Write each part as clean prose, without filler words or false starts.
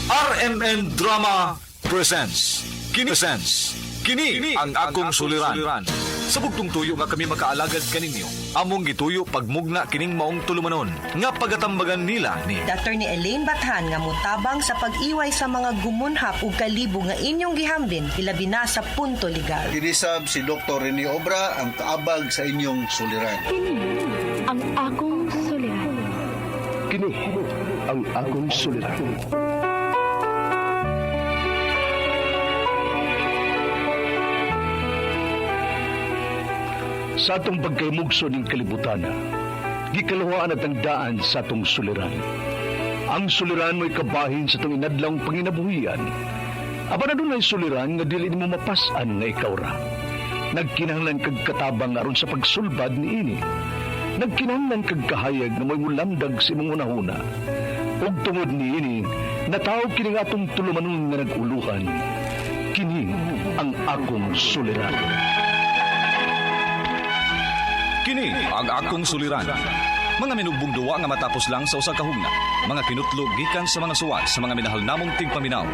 RMN Drama presents Kini ang akong suliran. Sa bugtong tuyo nga kami makaalagad kaninyo. Among gituyo pagmugna kining maong tulumanon nga pagatambagan nila ni Dr. ni Elaine Bathan nga mutabang sa pag-iway sa mga gumunhap ug kalibo nga inyong gihambin ilabi na sa punto legal. Kinisab si Dr. Rene Obra ang kaabag sa inyong suliran. Ang akong suliran. Kini ang akong suliran. Sa atong pagkaymugso ng kalibutan, gikalawaan at ang daan sa atong suliran. Ang suliran mo'y kabahin sa atong inadlang panginabuhian. Aba na doon ay suliran nga dili mo mapasan nga ikaw ra. Nagkinahanglan kag katabang aron sa pagsulbad ni ini. Nagkinahanglan kag kahayag na may mulamdag sa imong unahuna. Ug tungod ni ini, natawag kini nga atong tulumanon nga naguluhan. Kini ang akong suliran. Kini ang akong suliran. Mga minugbong duwa nga matapos lang sa usa ka hugna. Mga kinutlog gikan sa mga suwat sa mga minahal namong tigpaminaw.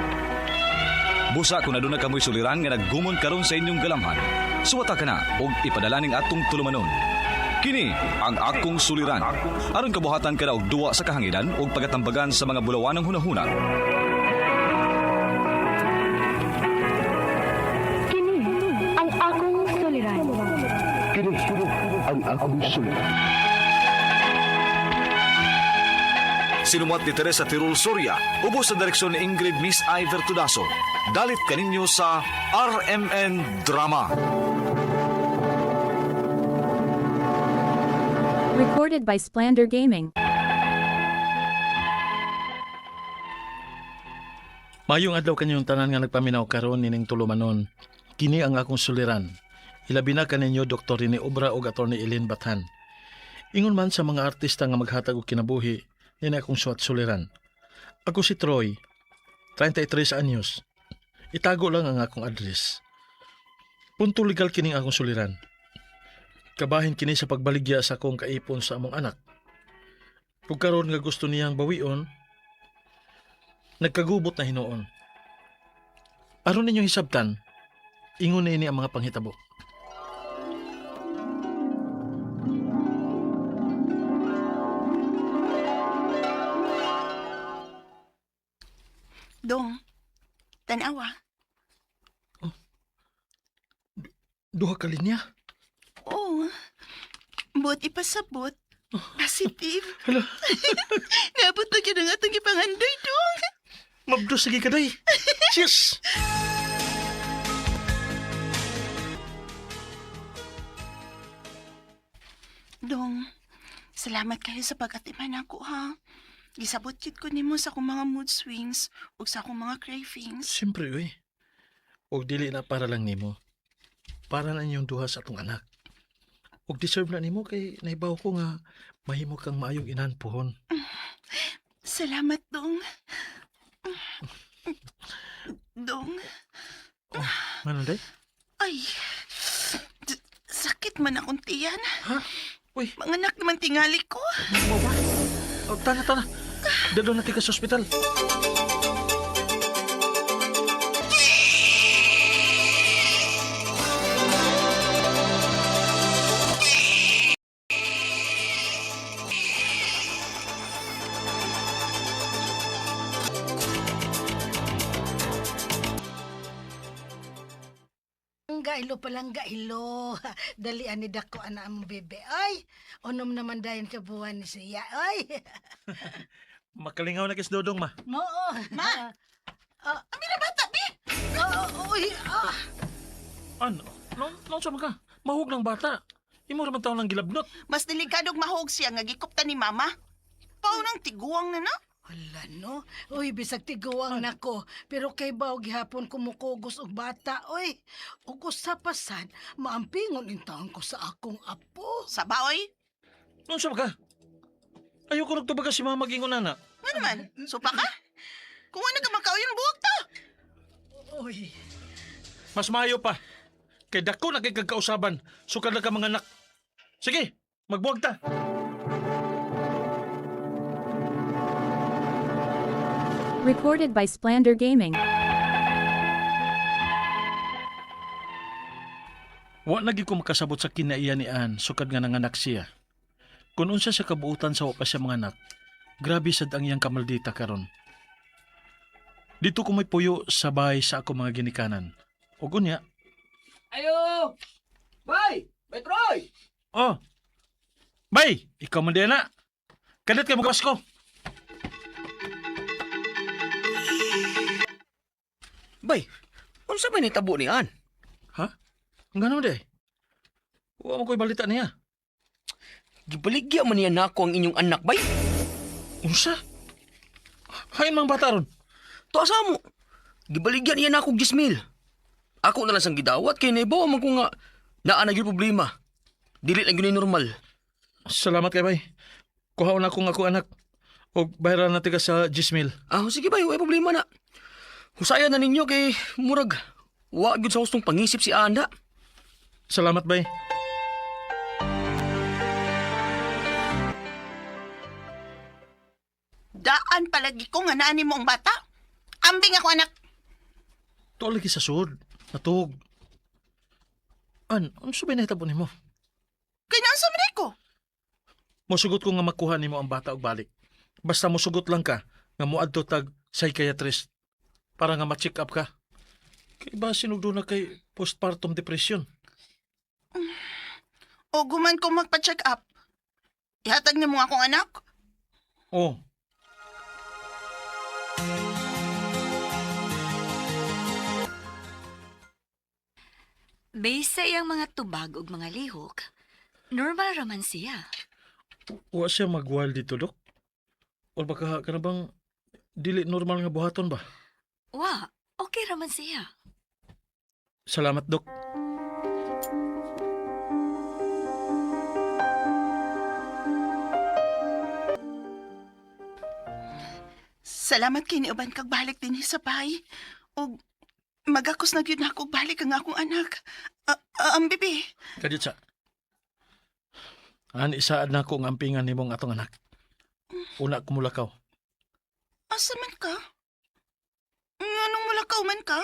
Busa kung aduna kamoy suliran nga naggumon karon sa inyong galamhan. Suwata ka na og ipadala ning atong tulumanon. Kini ang akong suliran. Aron kabuhatan ka na og duwa sa kahanginan og pagatambagan sa mga bulawanang hunahuna. Kini ang akong suliran. Kini ang akong suliran. Sinumat ni Teresa Tirul Soria, ubos sa direksyon ni Ingrid Miss Iver Tudaso. Dalit kaninyo sa RMN Drama. Recorded by Splander Gaming. Mayong adlaw kanyong tanan nga nagpaminaw karon nining tulumanon. Kini ang akong suliran. Ilabi na kaninyo Dr. Rene Obra ug Atty. Elaine Bathan. Ingon man sa mga artista nga maghatag og kinabuhi, nina akong suwat suliran. Ako si Troy, 33 anyos. Itago lang ang akong address. Punto legal kining akong suliran. Kabahin kini sa pagbaligya sa akong kaipon sa among anak. Kung karon nga gusto niyang bawion, nagkagubot na hinuon. Aron ninyong hisabtan, ingon na ini ang mga panghitabo. Dong, tanawa. Duha ka linya? Oo. Buot ipasabot. Positive. Hala, Ngabot na ka ng atong ipangandoy, Dong. mabdos lagi ka day. Cheers! Dong, salamat kayo sa pag-atiman ako, ha? Gisabot yun ko nimo sa akong mga mood swings ug sa akong mga cravings. Siyempre, uy. Og dili na para lang nimo. Para na inyong duha sa atong anak. Og deserve na nimo kay naibaw ko nga mahimo kang maayong inan pohon. Salamat, Dong. Dong, Ano day? ay, sakit man akong tiyan. Ha? Uy, Manganak naman tingali ko. oh, tana. Dado natin ka sa ospital. Gailo palang gailo. Dalian ni dako ana ang bebe. Ay, unom naman dayon ka buwan ni siya. Ay. Makalingaw na kis Dodong, ma. Oo. Ma! Ami na bata, bi! Uy, Ano? Naon sa ka? Mahug ng bata. Imo raman taon ng gilabnot. Mas delikadong mahog siya nga gikupta ni mama. Paunang tiguang na na. Hala no. Uy, bisag tiguang nako. Pero kay baw gihapon kumukugos og bata. Uy, ug usapasan, maampingon in taon ko sa akong apo. Sa baoy? Naon sa ka? Ayoko nagtubaga si mama gingon na. Nga naman, supa ka? Kung ano ka makauyan buwag to. Uy, Mas maayo pa. Kay dako na kay kagkausaban. Sukad na ka mga anak. Sige, magbuwag ta. Recorded by Splander Gaming. Wa lagi ko makasabot sa kinaiya ni Ann sukad nga nanganak siya. Kung unsa siya kabuutan sa wa pa siya mga anak, grabe sad ang iyang kamaldita karon. Dito ko may puyo sa bahay sa ako mga ginikanan. O gunya. Ayo! Bay! Bay Troy! Oh! Bay! Ikaw man din na. Kadit kay magawas ko. Bay, unsa ba ni tabo ni An? Ha? Ngano de? Wa mo ko'y balita niya. Gibaligya man niya nako ang inyong anak, bay. Unsa? Hain mang bata ron. Tuasa mo. Gibaligya niya nako 10,000. Ako na lang sang gidawat kay naibaw man ko nga naa na gyud problema. Dili lang gyud normal. Salamat kay bay. Kuhaon ako nga akong anak. O bayaran na tiga sa 10,000. Ah, sige bay, way problema na. Husaya na ninyo kay murag wa gyud sa hustong pangisip si Anda. Salamat bay. Daan palagi ko nga naani mo ang bata. Ambing ako anak. To lagi sa sud. Natug. Unsa ba nahitabo nimo? Ganyan sa manay ko. Mosugot ko nga makuha nimo ang bata og balik. Basta mosugot lang ka nga moadto tag psychiatrist para nga ma-check up ka. Kay ba sinugdo na kay postpartum depression? O guman ko magpa-check up. Ihatag niyo mo akong anak. Oh. Base sa iyang mga tubag ug mga lihok, normal raman siya. Wa siya mag-wild dito, Dok? O baka ka na bang dili normal nga buhaton ba? Wa, okay raman siya. Salamat, Dok. Salamat kay niuban kag balik din sa bahay. O magakos na gyud nako balik ang akong anak. Ang bibi. Kadit sa. Isaad na ko ang ampingan nimong atong anak. Una kumulakaw. Asa man ka? Nganong mulakaw man ka?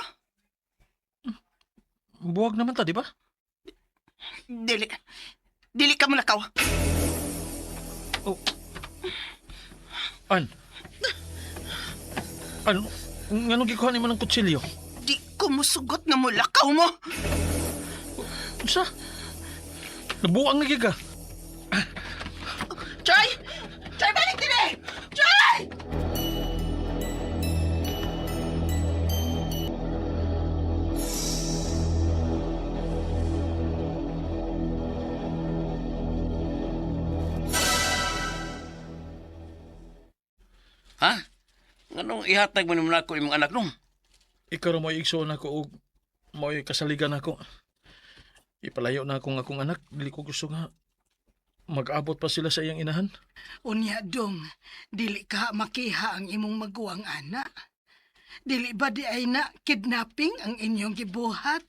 Buwag naman ta, di ba? Dili. Dili ka mulakaw. Oh. Nganong gikuha ni mo ng kutsilyo? Di ko musugot nga mulakaw mo. Unsa? Nabuang lagi ka. Choy! Choy, balik din eh! Choy! Ha? Nganong ihatag man mo nako imong anak nung? Ikaw mo igsoon ako og mo'y kasaligan ako. Ipalayo na akong akong anak. Dili ko gusto nga mag-abot pa sila sa iyang inahan. Unya dong, dili ka makiha ang imong maguwang ana. Dili ba di ay na kidnapping ang inyong gibuhat?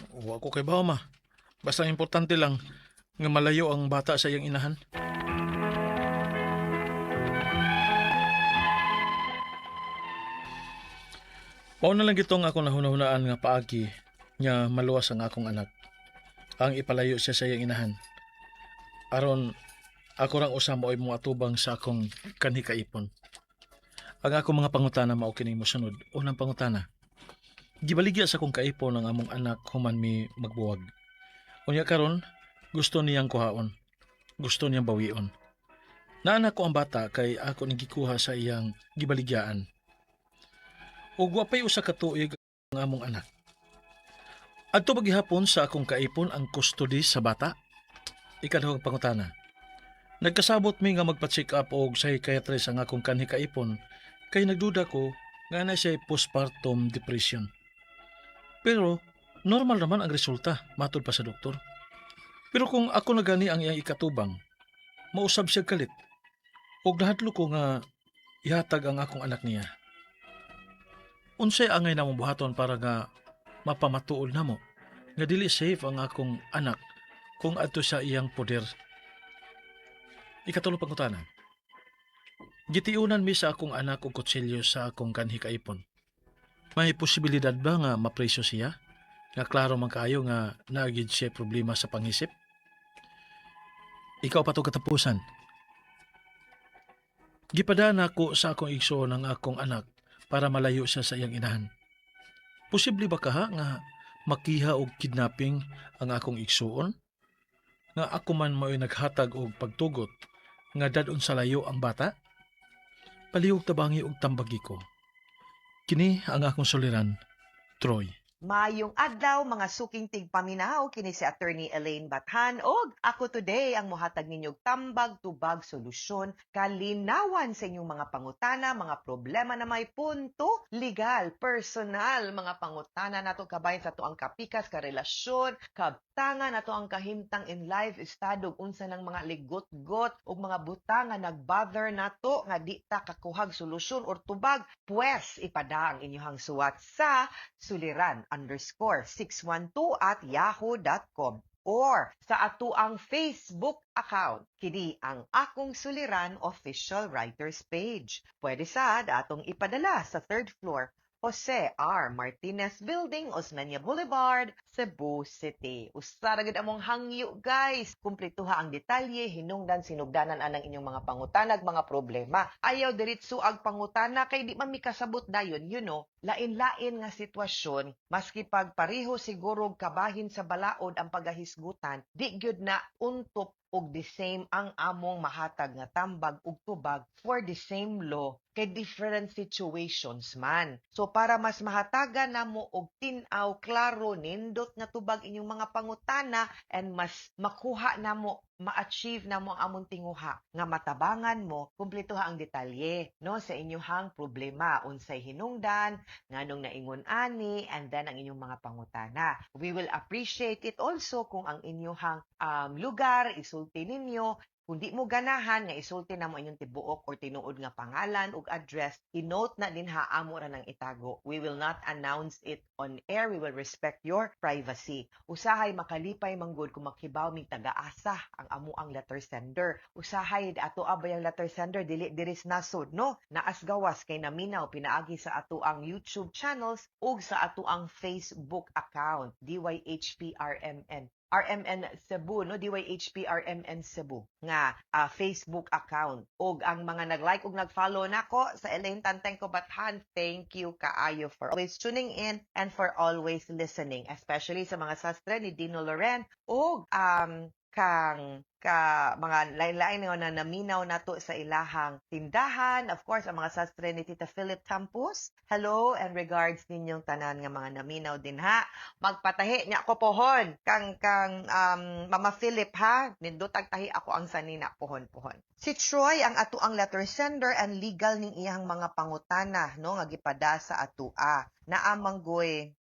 Wa ko kay bawa ma. Basta importante lang nga malayo ang bata sa iyang inahan. Mao na lang gitong ako nahuna-hunaan nga paagi nga maluwas ang akong anak. Ang ipalayo siya sa iyang inahan. Aron ako rang usa mo ay mga atubang sa akong kanhi kaipon. Ang akong mga pangutana mao kini mosunod. Unang pangutana. Gibaligya sa akong kaipon ang among anak human mi magbuwag. Unya karon gusto niyang kuhaon. Gusto niyang bawion. Naanak ko ang bata kay ako ning gikuha sa iyang gibaligyaan. Ug wa pay usa ka tuig ang among anak. Adto paghihapon sa akong kaipon ang custody sa bata. Ikaduhang pangutana. Nagkasabot mi nga magpa-check up og psychiatrist ang akong kanhi kaipon kay nagduda ko nga na siya postpartum depression. Pero normal naman ang resulta matod pa sa doktor. Pero kung ako na gani ang iyang ikatubang, mausab siya kalit. Og nahadlo ko nga ihatag ang akong anak niya. Unsay angay namong buhaton para nga mapamatuol namo nga dili safe ang akong anak kung adto sa iyang poder. Ikatulong pangutana. Gitiunan mi sa akong anak og kutsilyo sa akong kanhi kaipon. May posibilidad ba nga mapreso siya? Nga klaro man kaayo nga naagid siya problema sa pangisip? Ikaw pa to katapusan. Gipadaan ako sa akong igsoon ng akong anak para malayo siya sa iyang inahan. Posible ba kaha nga makiha og kidnapping ang akong igsoon? Nga ako man mao'y naghatag og pagtugot nga dadon sa layo ang bata? Palihog tabangi og tambagi ko. Kini ang akong suliran, Troy. Mayong adlaw mga suking tigpaminaw kini si Attorney Elaine Bathan og ako today ang mohatag ninyong tambag tubag solusyon kalinawan sa inyong mga pangutana, mga problema na may punto, legal, personal, mga pangutana nato kabayan sa tuang kapikas ka relasyon, kabtangan nato ang kahimtang in life estado unsa ng mga ligot-got ug mga butang nga nagbother nato nga di ta kakuhag solusyon or tubag, pues ipada ang inyong suwat sa suliran_612@yahoo.com or sa atuang Facebook account. Kini ang Akong Suliran official writers page. Pwede sad atong ipadala sa 3rd floor Jose R. Martinez Building, Osmeña Boulevard, Cebu City. Usa ra gid among hangyo guys. Kumpletuha ang detalye, hinungdan sinugdanan anang inyong mga pangutanag, mga problema. Ayaw diretso ag pangutana kay di man mi kasabot dayon, you know. Lain-lain nga sitwasyon, maski pag pareho siguro kabahin sa balaod ang pagahisgutan, di gyud na untop og the same ang among mahatag nga tambag ug tubag for the same law kay different situations man. So para mas mahatagan namo og tin-aw klaro nindot nga tubag inyong mga pangutana and mas makuha namo ma-achieve namo ang among tinguha nga matabangan mo kumpletuha ang detalye no sa inyong problema unsay hinungdan nganong naingon ani and then ang inyong mga pangutana. We will appreciate it also kung ang inyong lugar isulti ninyo. Kung di mo ganahan nga isulti na mo inyong tibuok or tinuod nga pangalan ug address, i-note na din ha amo ra nang itago. We will not announce it on air. We will respect your privacy. Usahay makalipay manggod kung makibaw mig taga-asa ang amo ang letter sender. Usahay ato abay ang letter sender dili diris nasod no. Naas gawas kay naminaw pinaagi sa ato ang YouTube channels ug sa ato ang Facebook account DYHPRMN. RMN Cebu, no? DYHPRMN Cebu nga Facebook account. Og ang mga nag-like ug nag-follow nako sa Elaine Tantengco Bathan, thank you kaayo for always tuning in and for always listening. Especially sa mga sastre ni Dino Loren og mga lain-lain na naminaw nato sa ilahang tindahan. Of course, ang mga sastre ni Tita Philip Campos. Hello and regards ninyong tanan nga mga naminaw din ha. Magpatahi niya ako pohon. Kang Mama Philip ha. Nindutag tahi ako ang sanina pohon-pohon. Si Troy ang ato ang letter sender and legal ning iyang mga pangutana no nga gipada sa atua. Naamanggoy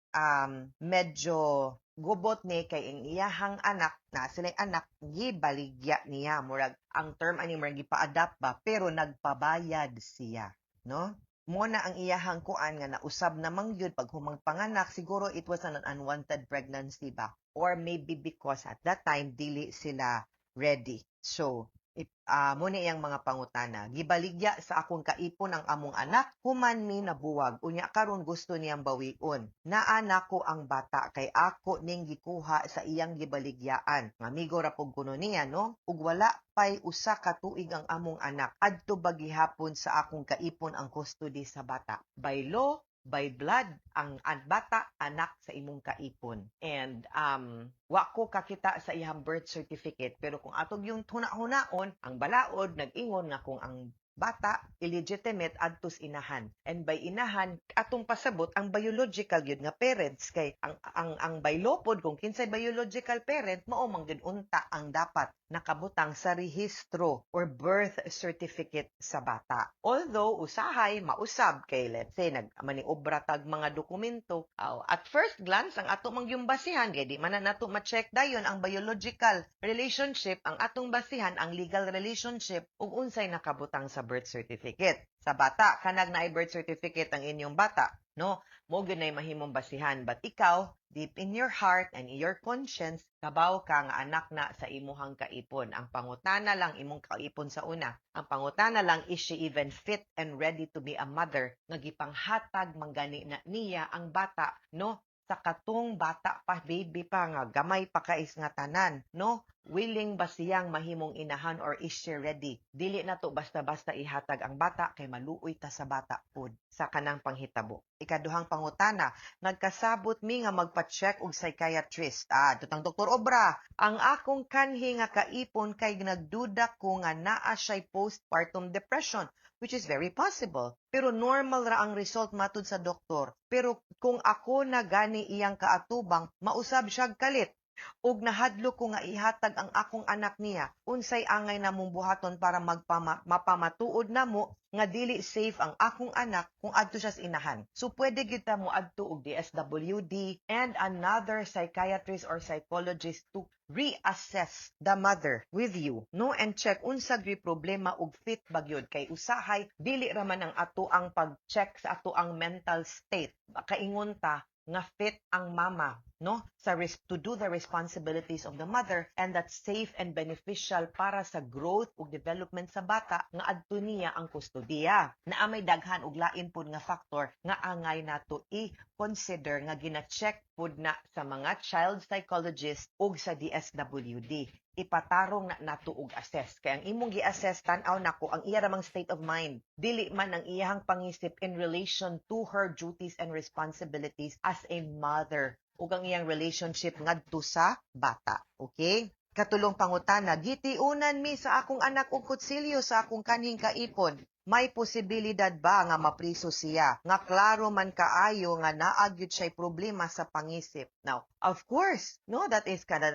medyo gubot ni kay ang iyahang anak na sila anak gibaligya niya murag ang term ani murag gipa-adapt ba pero nagpabayad siya no mo na ang iyahang kuan nga nausab na mangyud pag humang panganak siguro it was an unwanted pregnancy ba or maybe because at that time dili sila ready so muna iyang mga pangutana. Gibaligya sa akong kaipon ang among anak, human mi nabuwag. Unya karon gusto niyang bawion. Naana ko ang bata kay ako ning gikuha sa iyang gibaligyaan. Amigo ra pug kuno niya no. Ug wala pay usa ka tuig ang among anak. Adto ba gihapon sa akong kaipon ang custody sa bata. By law, by blood ang bata anak sa imong kaipon and wa ko kakita sa iyang birth certificate pero kung atog yung huna-hunaon ang balaod nag-ingon nga kung ang bata illegitimate adtos inahan and by inahan atong pasabot ang biological gyud nga parents kay ang biolopod kung kinsay biological parent mao man gyud unta ang dapat nakabutang sa rehistro or birth certificate sa bata. Although usahay mausab kay let's say nagmaniobra tag mga dokumento at first glance ang ato mang yung basihan kay di man nato ma-check dayon ang biological relationship ang atong basihan ang legal relationship ug unsay nakabutang sa birth certificate. sa bata. Kanag na birth certificate ang inyong bata, no? Mo gyud nay mahimong basihan, but ikaw deep in your heart and in your conscience kabaw ka nga anak na sa imuhang kaipon. Ang pangutana lang imong kaipon sa una. Ang pangutana lang, is she even fit and ready to be a mother nga gipanghatag manggani na niya ang bata, no? Sa katong bata pa, baby pa nga, gamay pa kais nga tanan, no? Willing ba siyang mahimong inahan or is she ready? Dili na to basta-basta ihatag ang bata kay maluoy ta sa bata pod sa kanang panghitabo. Ikaduhang pangutana, nagkasabot mi nga magpa-check og psychiatrist. Tutang Dr. Obra, ang akong kanhi nga kaipon kay nagduda ko nga naa siya'y postpartum depression, which is very possible. Pero normal ra ang result matud sa doktor. Pero kung ako na gani iyang kaatubang, mausab siyag kalit. Ug nahadlo ko nga ihatag ang akong anak niya, unsay angay namong buhaton para mapamatuod namo nga dili safe ang akong anak kung adto siya sa inahan. So pwede kita mo adto og DSWD and another psychiatrist or psychologist to reassess the mother with you, no, and check unsa gyud problema ug fit ba gyud kay usahay dili ra man ang ato ang pag-check sa ato ang mental state. Kaingon ta nga fit ang mama, no, to do the responsibilities of the mother, and that's safe and beneficial para sa growth ug development sa bata nga adto niya ang kustodiya. Naa may daghan og lain pud nga factor nga angay nato i-consider nga gina-check pud na sa mga child psychologist ug sa DSWD. Ipatarong na nato og assess. Kaya ang imong gi-assess tan-aw nako ang iya ramang state of mind. Dili man ang iyang pangisip in relation to her duties and responsibilities as a mother ug ang iyang relationship ngadto sa bata. Okay? Katulong pangutana, gitiunan mi sa akong anak og kutsilyo sa akong kaning kaipon. May posibilidad ba nga mapriso siya? Nga klaro man kaayo nga naagyud siya'y problema sa pangisip. Now, of course, no, that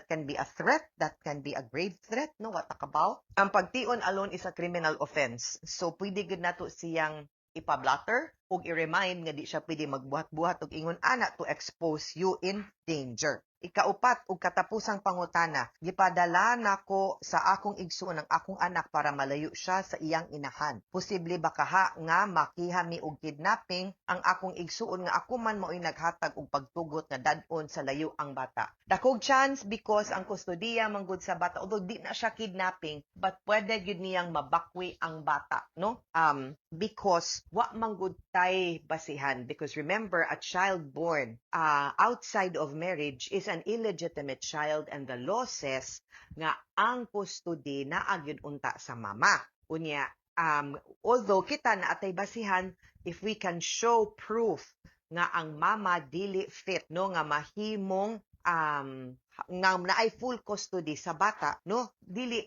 can be a threat, that can be a grave threat, no, what about? Ang pagtion alone is a criminal offense. So, pwede gud nato siyang ipablatter ug i-remind nga di siya pwede magbuhat-buhat ug ingon ana to expose you in danger. Ikaupat ug katapusang pangutana, gipadala nako sa akong igsuon ang akong anak para malayo siya sa iyang inahan. Posible ba kaha nga makihami og kidnapping ang akong igsuon nga ako man mao'y naghatag og pagtugot nga dad-on sa layo ang bata? Dakog chance because ang kustodiya manggod sa bata, although di na siya kidnapping, but pwede gyud niyang mabakwi ang bata, no? Because wa manggod tay basihan, because remember, a child born outside of marriage is an illegitimate child, and the law says nga ang custody na agyud unta sa mama. Unya, although kita na atay basihan, if we can show proof nga ang mama dili fit, no, nga mahimong nga naay full custody sa bata, no, dili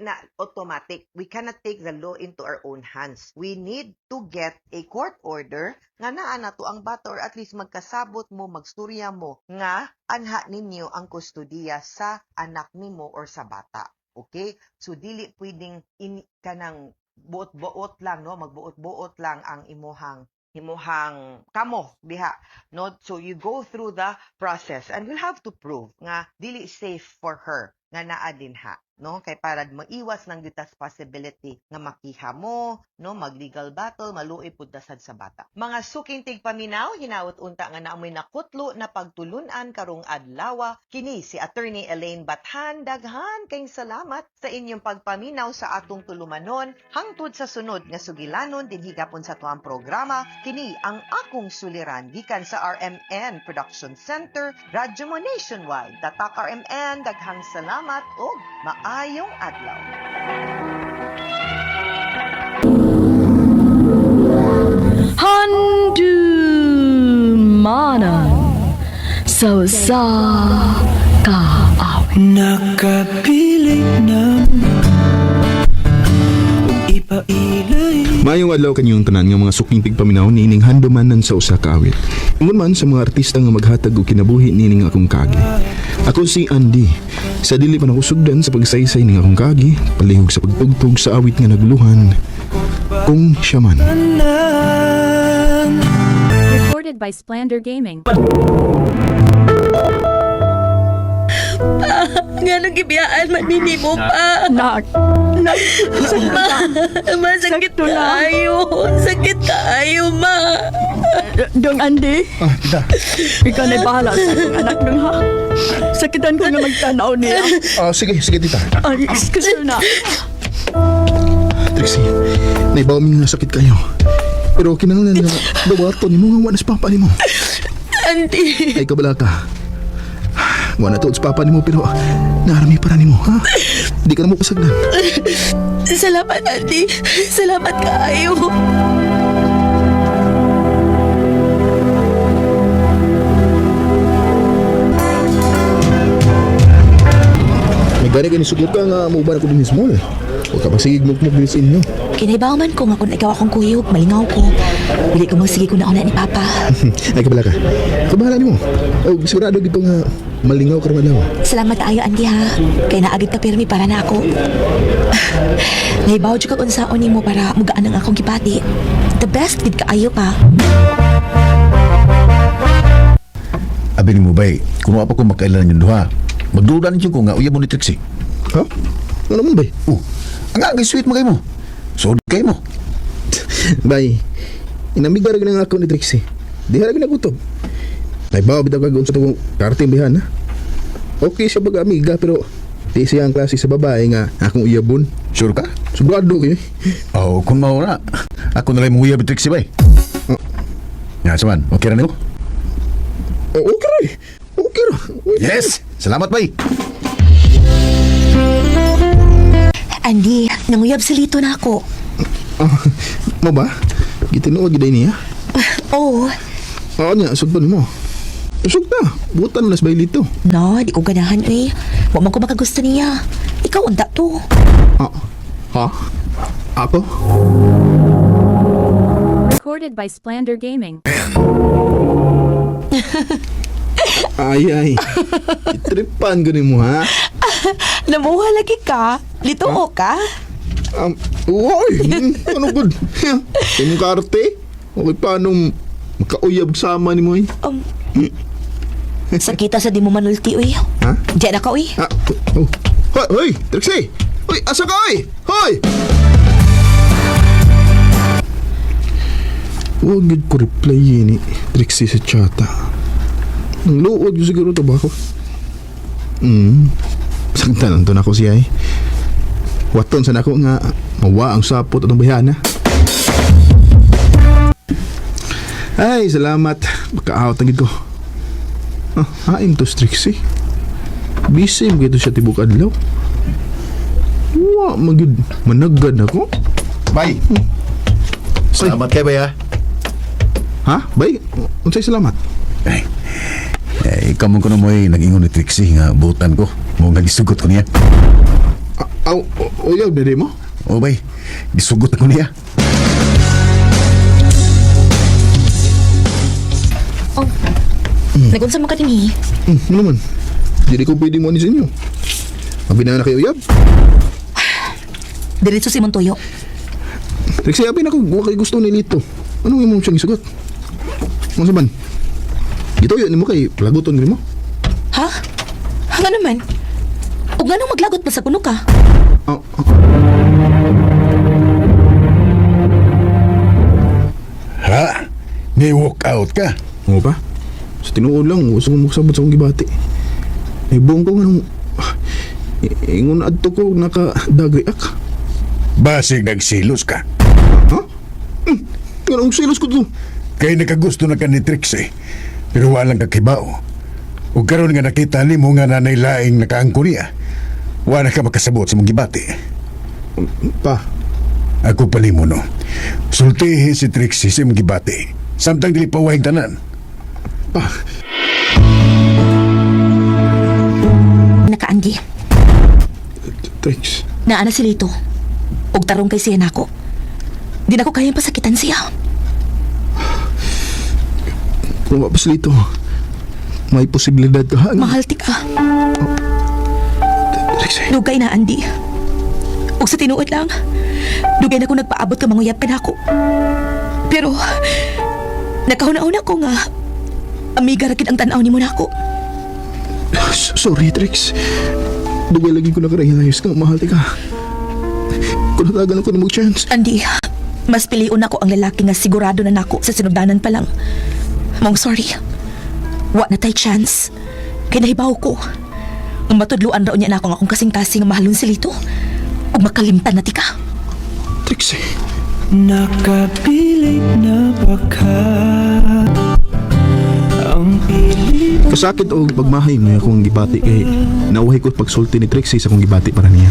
na automatic. We cannot take the law into our own hands. We need to get a court order nga naa nato ang bata, or at least magkasabot mo, magstorya mo nga anha ninyo ang kustodiya sa anak nimo or sa bata. Okay? So dili pwedeng kanang buot-buot lang, no, magbuot-buot lang ang imuhang kamo diha, no. So you go through the process and we'll have to prove nga dili safe for her nga naa dinha, no, kay para maiwas ng ditas possibility nga makiha mo, no, mag-legal battle, maluoy pud dasad sa bata. Mga suking tigpaminaw, hinaut unta nga naamoy nakutlo na pagtulunan karong adlaw. Kini si Attorney Elaine Bathan. Daghan kayong salamat sa inyong pagpaminaw sa atong tulumanon. Hangtod sa sunod nga sugilanon dinhi gapon sa tuang programa, kini ang akong suliran gikan sa RMN Production Center, Radyo Mo Nationwide. Tatak RMN, daghang salamat ug maayong adlaw. Handumanan sa kaaw. Nakapilit na ipailay. Maayong adlaw kanyong tanan nga mga suking tigpaminaw nining handumanan sa usa ka awit. Ingon man sa mga artista nga maghatag og kinabuhi nining akong kagi. Ako si Andy. Sa dili pa nakusugdan sa pagsaysay ning akong kagi, palihog sa pagtugtog sa awit nga nagluhan. Kung siya man. Recorded by Splander Gaming. Nga nang gibiyaan man nini mo pa. Nak. Masakit kaayo. Sakit kaayo, ma. Dong Andy, Tita. ikaw na'y bahala sa akong anak dong ha. Sakitan ko nga magtanaw niya. Sige, tita. Ay, excuse na. Trixie, naibaw mi nga sakit kayo. Pero kinahanglan nga dawato ni mo nga wanas papa ni mo. Andy. Ay kabala ka. Wala to sa papa ni mo pero narami para ni mo, ha? Di ka na mo pasagdan. Salamat, Andy. Salamat kaayo. May gani ka ni sugot ka nga mauban ako din mismo eh. Huwag ka pasigig mukmuk din sa inyo. Kinaibaw man ko nga kung ikaw akong kuyog, malingaw ko. Dili ko magsige ko na una ni Papa. Ay kabala ka. Kabahala ni mo. Oh, sigurado dito nga malingaw ka naman. Salamat ayo, Andy ha. Kay naagid ka pirmi para na ako. Naibaw jud ka unsaon nimo para mugaan ang akong gipati. The best gid kaayo pa. Abi ni mo bay, kung apa ko makailan yung duha, magduda ninyo ko nga uya mo ni Trixie. Ha? Ano naman bay? Ang agay sweet mo kayo mo. So, kayo mo. Bay, inamigar ka ng ako ni Trixie. Di harag na kutob. Naibaw bitaw ka sa itong karting bihan ha. Okay siya baga-amiga pero di siya ang klase sa babae nga akong iyabon. Sure ka? Sigurado kayo. Oo, kung mauna. Ako na lang mo uya ni Trixie bay. Nga, saman, okay na nimo? Okay rin. Okay rin. Yes! Salamat bay! Andy, nanguyab si Lito na ako. Mo ba? Gitinuod giday niya? Oo. Oo niya, sugpan mo. Sugta, butan mo nas baylito. No, di ko ganahan eh. Huwag man ko makagusto niya. Ikaw unta to. Ha? Ako? Recorded by Splander Gaming. Ay. Itripan ko ni mo ha? Namuha lagi ka? Lito ka? Uy! Ano good? Yung karte? Okay, paano makauyab sama ni mo eh? Sakita sa di mo manulti, uy. Ha? Diyan na ka, uy. Hoy! Trixie! Hoy! Asa ka, uy! Hoy! Huwag yun ko reply yun eh. Trixie sa chata. Nang luod yun siguro ito ba ako? Sagdanan to na ako siya eh. Waton sana ako nga mawa ang sapot at ang bayana. Ay, salamat. Maka-out ang ko. Haim to Trixie. Busy mo gito siya tibuk adlaw. Wa, magid managad ako. Bay! Salamat kayo bay ha? Ha? Bay? Unsay salamat? Ay, ikaw mo ko na mo nag-ingon ni Trixie nga butan ko. Mo nga gisugot ko niya. Uyaw na mo? O bay, gisugot ko niya. Nagunsa mo ka din eh. Ano naman? Hindi ko pwede mo ni sa inyo. Mabina na kayo uyab? Diretso si Montoyo. Trixie, abin ako. Huwag kayo gusto ni Lito. Anong imong siyang isugot? Ano saman? Gito yun mo kay laguton ni mo? Ha? Nga naman? O nga nang maglagot pa sa kuno ka? Ha? May walk out ka? Oo pa? Sa tinuod lang, gusto kong magsabot sa akong gibati. Ay buong ko nga nung... Ingon adto ko naka-dagriak. Basig nagsilos ka? Ha? Ganong silos ko to. Kaya nakagusto na ka ni Trixie, pero walang kakibaw. O karon nga nakita ni mo nga nanay laing nakaangko niya, wala ka makasabot sa mong gibati. Pa? Ako pali mo no. Sultihin si Trixie sa mong gibati, samtang dili pa wahing tanan. Pa? Naka-Andy. Trix. Naana si Lito. Og tarong kay siya nako. Di na ko kayang pasakitan siya. Kung mapas Lito, may posibilidad ka. Mahalti ka. Trixie. Dugay na, Andy. Og sa tinuod lang, dugay na ko nagpaabot ka manguyap ka na ako. Pero, nakahuna-una ko nga, amiga rakit ang tanaw ni mo na ako. Sorry, Trix. Dugay lagi ko nakarealize nga mahal ka. Kung natagan ako ni mo chance. Andy, mas piliun ako ang lalaki nga sigurado na nako sa sinugdanan pa lang. Mong sorry. Wa na tay chance. Kay nahibaw ko. Ang matudluan raw niya na ako nga akong kasing-kasing nga mahalon silito. Ug makalimtan na tika. Trixie. Nakapilit na baka ang pilit. Kasakit o pagmahay mo akong gibati kay nauhay ko pagsulti ni Trixie sa akong gibati para niya.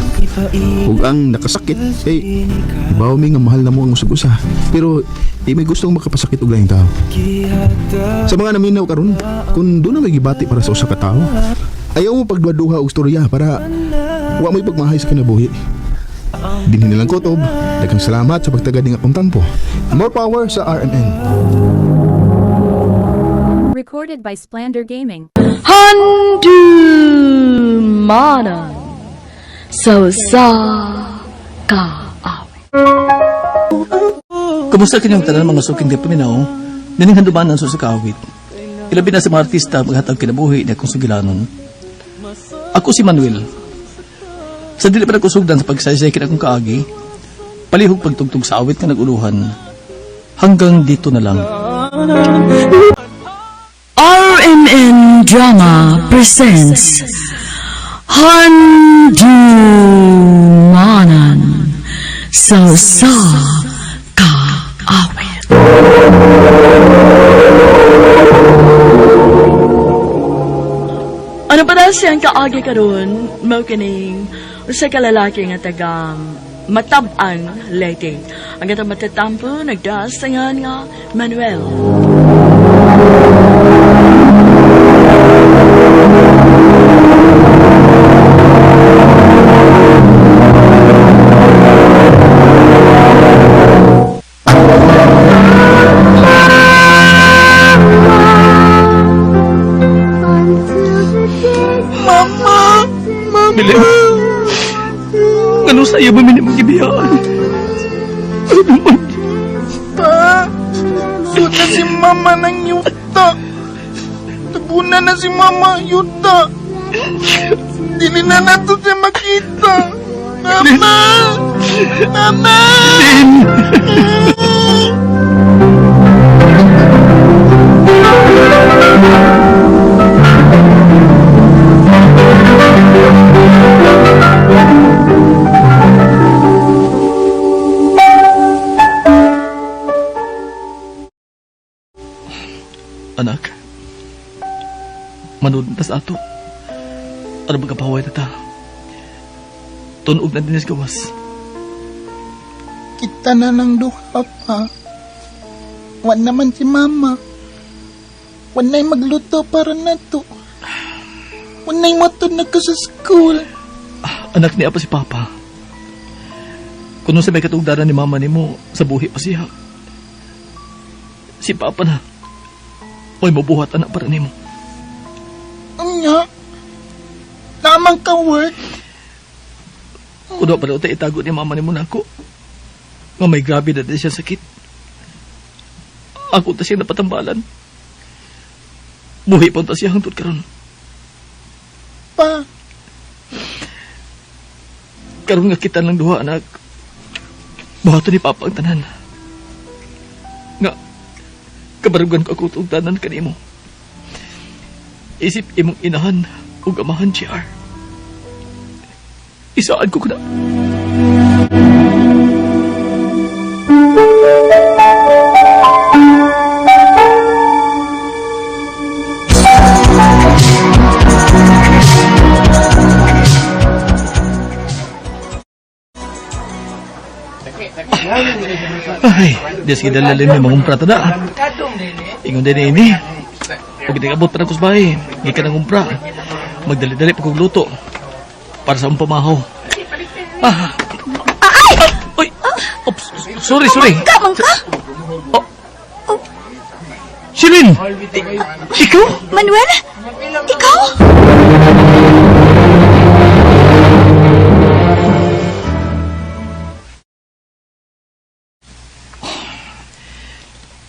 Ug ang nakasakit kay ibaw mi nga mahal na mo ang usag-usa. Pero di may gustong makapasakit og laing tao. Sa mga naminaw karon, kung doon na may gibati para sa usa ka tao, ayaw mo pagduha og storya para wa mo'y pagmahay sa kinabuhi. Dinhi nilang kutob. Daghang salamat sa pagtagad ning akong tampo. More power sa RMN. Recorded by Splander Gaming. Handumana so sa ka awi. Kumusta kanyang tanan mga suking di paminaw? Nining handumanan sa kawit. Ilabi na sa mga artista maghatag kinabuhi na kung sugilanon. Ako si Manuel. Sa dili pa nagkusugdan sa pagsaysay akong kaagi, palihog pagtugtog sa awit na naguluhan. Hanggang dito na lang. RMN Drama presents Handumanan so sa ka awit. Ano pa daw siyang kaagi karon? Mao kining usa ka lalaki nga taga Matab-ang Leyte. Ang atong matatampo nagdasangan nga Manuel. Bilim, ano sa'yo ba minimong ibiyaan? Ano naman? Pa, doon na si Mama ng yuta. Tabunan na si Mama yuta. Dili na nato siya makita. Mama! Mama! Anak, manood na sa ato. Ano magkapaway na ta? Tunog na din sa gawas. Kita na ng duha pa. Wan naman si Mama. Wan na'y magluto para nato. Wan na'y matod na ka sa school. Anak niya pa si Papa. Kuno sa may katugdaran ni Mama ni mo, sa buhi pa siya. Si Papa na. Mo'y mabuhat anak para ni mo. Anya? Namang ka work? Kuno pa daw tayo itago ni Mama ni mo na ako. Nga may grabe na din siya sakit. Ako ta siya napatambalan. Buhi pa ta siya hangtod karon. Pa, Karon nga kita lang duha anak. Buhato ni Papa ang tanan. Nga, kabarugan ko ako itong tanan kanimo. Isip imong inahan o amahan siya. Isaan ko na. Ay, Diyos kita lalim ni mga umpra tada. Ingon din ini. Huwag kita kabot pa na kusbahay. Hindi ka nang umpra. Magdali-dali pa kong luto. Para sa umpamahaw. Ah. Ay! Uy! Oops, sorry. Mangka? Oh. Shilin! Ikaw? Manuel? Ikaw?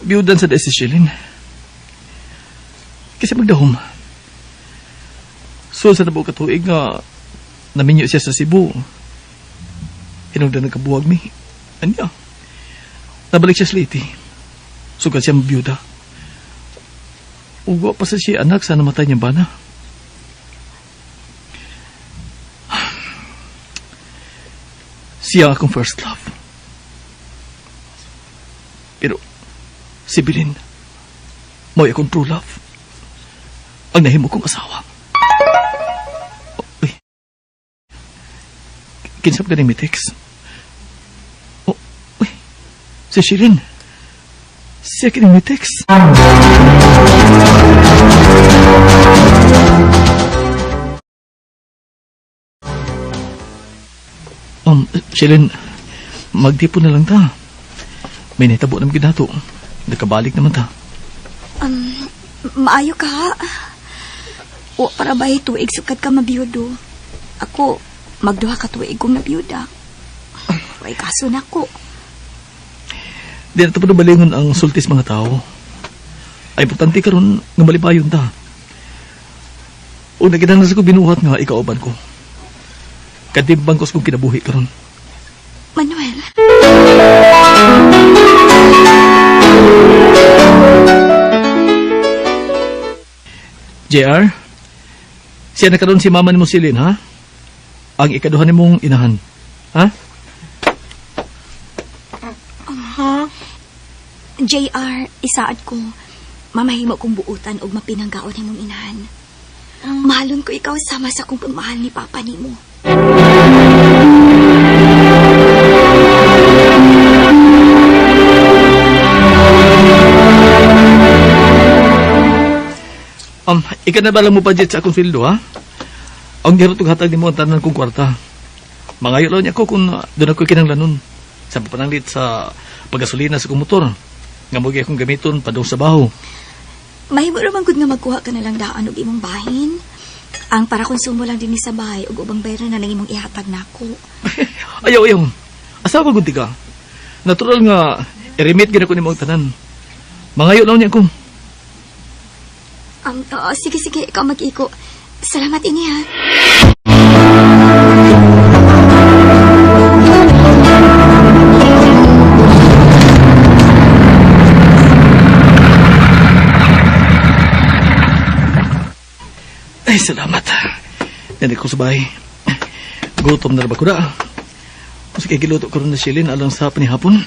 Biyudan sa si Shilin. Kasi magdahom. So, sa nabuo katuig nga, naminyo siya sa Cebu. Hinungdan ng kabuwag mi. Anya? Nabalik siya sa Leyte. Sugat siya mabiyuda. Ugo pa sa siya anak sa namatay niyang bana. Siya akong first love. Pero, si Bilin, mo'y akong true love. Ang nahimo kong asawa. Uy. Kinsap ka ni text. Uy. Si Shirin. Siya ka ni text. Shirin, magdipo na lang ta. May nahitabo naman ginato. Nakabalik naman ta. Maayo ka ha? O para ba tuig sukat ka mabiyudo? Ako, magduha ka tuig kong nabiyuda. Way kaso na ko. Di na tapos balingon ang sultis mga tao. Ay importante ka ron nga malipayon ta. O naginanas ko binuhat nga ikauban ko. Kadimbang kos kong kinabuhi ka ron. Manuel. JR, siya na karon si mama ni mo silin, ha? Ang ikaduhan ni mong inahan. Ha? JR, isaad ko. Mamahimo kong buutan og mapinanggaon ni mong inahan. Mahalon ko ikaw sama sa kong pagmahal ni Papa ni mo. Ika na bala mo budget sa akong sweldo, ha? Ang giro tong hatag ni mo ang tanan kong kwarta. Mangayo lang niya ko kung doon ako kinanglanon. Sa papananglit sa pagasolina sa kong motor. Nga mo akong gamiton padong sa baho. Mahimo naman gud nga magkuha ka na lang daan og imong bahin. Ang para konsumo lang din ni sa bahay ug ubang bayaran na lang imong ihatag nako. Ayaw. Asa ko gud ka? Natural nga i-remit gid ako nimong tanan. Mangayo lang niya ko. Sige, ikaw mag-iko. Salamat ini ha. Ay, salamat. Nandito ko sa bahay. Gutom na ba ko na? Sige, giluto ko rin na silin alang sa panihapon.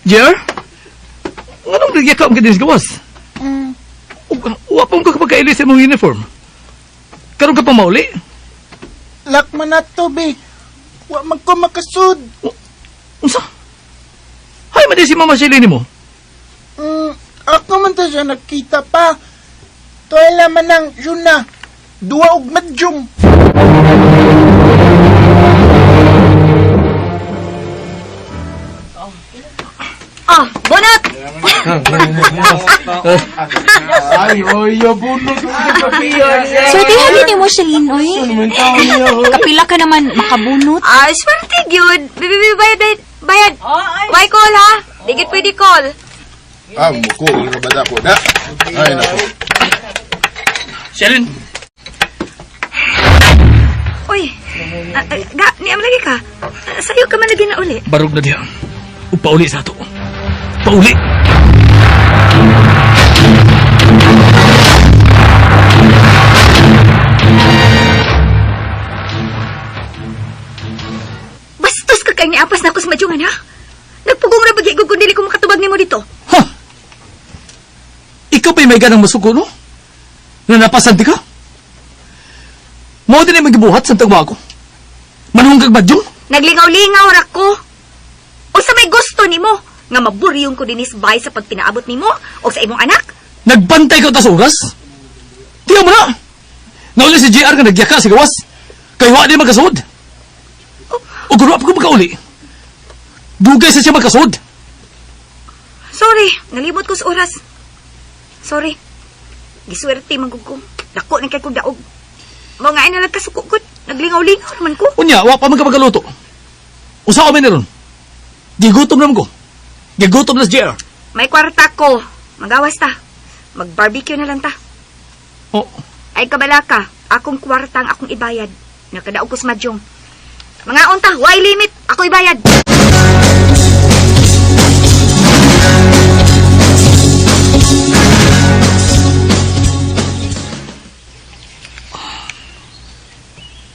Jer? Anong nagya ka ang gadis gawas? Wapang ka kapagkailis sa mong uniform. Karoon ka pa mauli? Lakman na to, be. Wa man ko makasud. Unsa? Hay, madi si Mama Shelly ni mo? Ako man ta siya nakita pa. Toy laman ng yun na. Dua og medyum. Bunot! Swertihan din mo, Shalin, oy. Kapila ka naman makabunot. Swerte yun. Bayad. Why call, ha? Digit pwede call. Muko, irabada ko da. Ay, nako. Shalin! Uy, niyam lagi ka. Sayo ka man lagi na uli. Barog na diya. Upauli sa ato. Pauli! Bastos ka kay niapas na ako sa madyungan, ha? Nagpugong na bagi kung dili ko makatubag ni mo dito. Ha? Ikaw pa'y may ganang masuko, no? Na napasanti ka? Mao din ay magibuhat sa tagwa ko. Manunggag madyong? Naglingaw-lingaw rak ko. O sa may gusto ni mo, nga maburyong ko dinis bay sa pagpinaabot ni mo o sa imong anak? Nagbantay ka tas oras? Tiyaw mo na! Nauli si JR nga nagyaka si gawas. Kaya wa di magkasud. O guro pa ko makauli. Dugay sa siya magkasod. Sorry, nalimot ko sa oras. Sorry. Giswerte man ko. Dako ni kay kong daog. Mao nga ina nagkasuko ko. Naglingaw-lingaw naman ko. Unya, wa pa man ka magaluto. Usa ko meron. Gigutom naman ko. Gigutom na si JR. May kwarta ko. Magawas ta. Mag-barbecue na lang ta. Oh. Ay kabalaka, akong kwarta ang akong ibayad. Nakadaog ko sa madyong. Mga unta, why limit? Ako ibayad.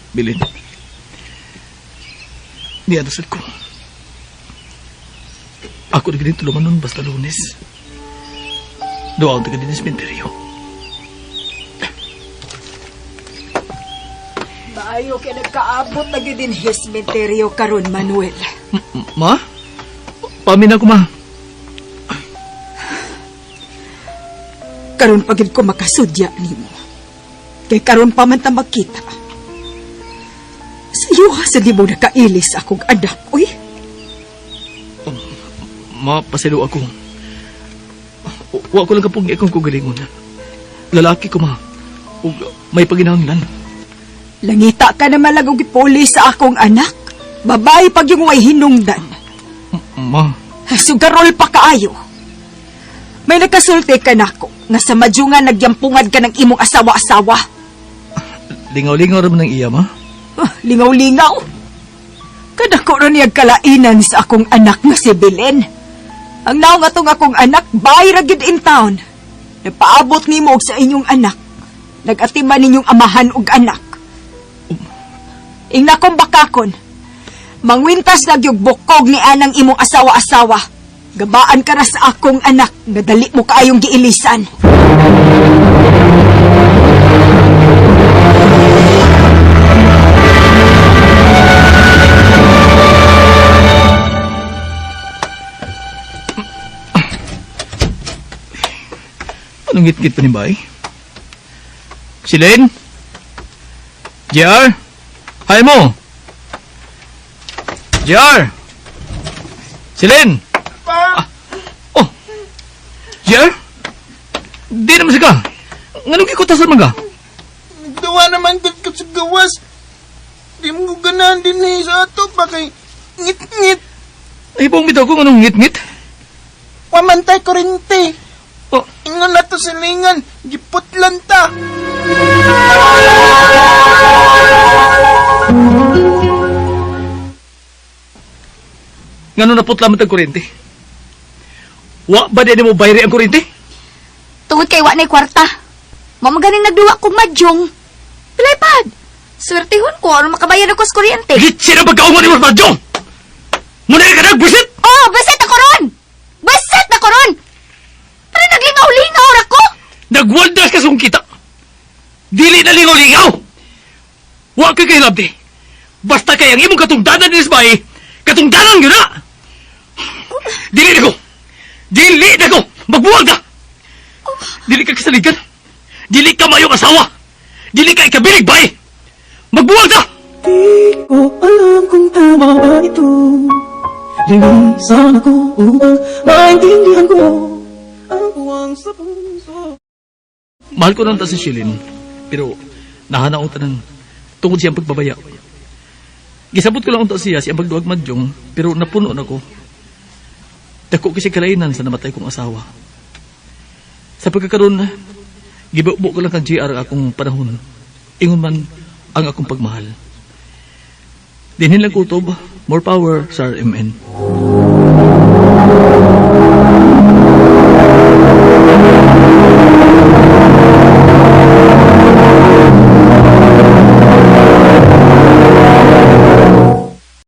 Bilin. Niadasad ko. Ako na ganito lumanon basta Lunes. Doon ako na ganito sa sementeryo. Maayo kay nagkaabot na gidin sementeryo karon, Manuel. Ma? Pamin ako, ma. Karon pagid ko makasudya nimo. Kay karon pa man ta magkita. Sa iyo sa di mo nakailis akong anak, uy. Ma, pasalo ako. Wa ko lang kapag ikong kugalingon. Lalaki ko, ma. Ug may paginahanglan. Langita ka naman lang og ipuli sa akong anak. Babae pag yung way hinungdan. Ma. Sugarol pa kaayo. May nakasulti ka nako nga sa madyungan nagyampungad ka ng imong asawa-asawa. Lingaw-lingaw naman ng iya, ma. Lingaw-lingaw. Kadako ron niyag kalainan sa akong anak nga si Belen. Ang naong atong akong anak, bayra gid in town. Nagpaabot nimo og sa inyong anak. Nag-atiman ninyong amahan og anak. Ingna kong bakakon. Mangwintas na gyud bukog ni anang imong asawa-asawa. Gabaan ka na sa akong anak nga dali mo kaayong giilisan. Anong ngit-ngit pa ni Bay? Silene? JR? Hay mo? JR? Silene? Pa! Oh! JR? Di naman siya ka. Anong kikutasan man ka? Nagdawa naman ka sa gawas. Di mo ganahan din sa ato pa kay ngit-ngit. Nahibong bitaw ko anong ngit-ngit? Pamantay kurente. Oh. Ingon na to silingan. Giputlan ta. Ngano na putla man tag kurente? Wa ba din mo bayri ang kurente? Tungod kay wa na'y kwarta. Mamaganing nagduwa kong madyong. Pilay pad. Swertihon ko ano makabayad ako sa kuryente. Gitsi na pagkaungan ni Mas Madyong! Muna ka nag busit! Oh, basit ako ron! Basit ako ron! Pero naglingaw-lingaw ra ko! Nagwaldas ka sung kita! Dili na lingaw-lingaw! Wa ka kay labdi! Basta kay ang imong katungdanan ni Isbay, katungdanan yun na! Dili na ko! Dili na ko! Magbuwag ka! Dili ka kasaligan! Dili ka mayong asawa! Dili ka ikabilig bay! Magbuwag ka! Di ko alam kung tama ba ito. Linisan ako upang maintindihan ko ang buwang sa puso. Mahal ko nang ta si Shilin, pero nahanaong tanan tungkol siyang pagbabaya. Gisabot ko lang unta siya siyang pagduwag madyong, pero napuno na ko. Dako kasi kalainan sa namatay kong asawa. Sa pagkakaroon, gibubo ko lang kang JR akong panahon. Ingon man ang akong pagmahal. Dinhin lang kutob, more power sa RMN.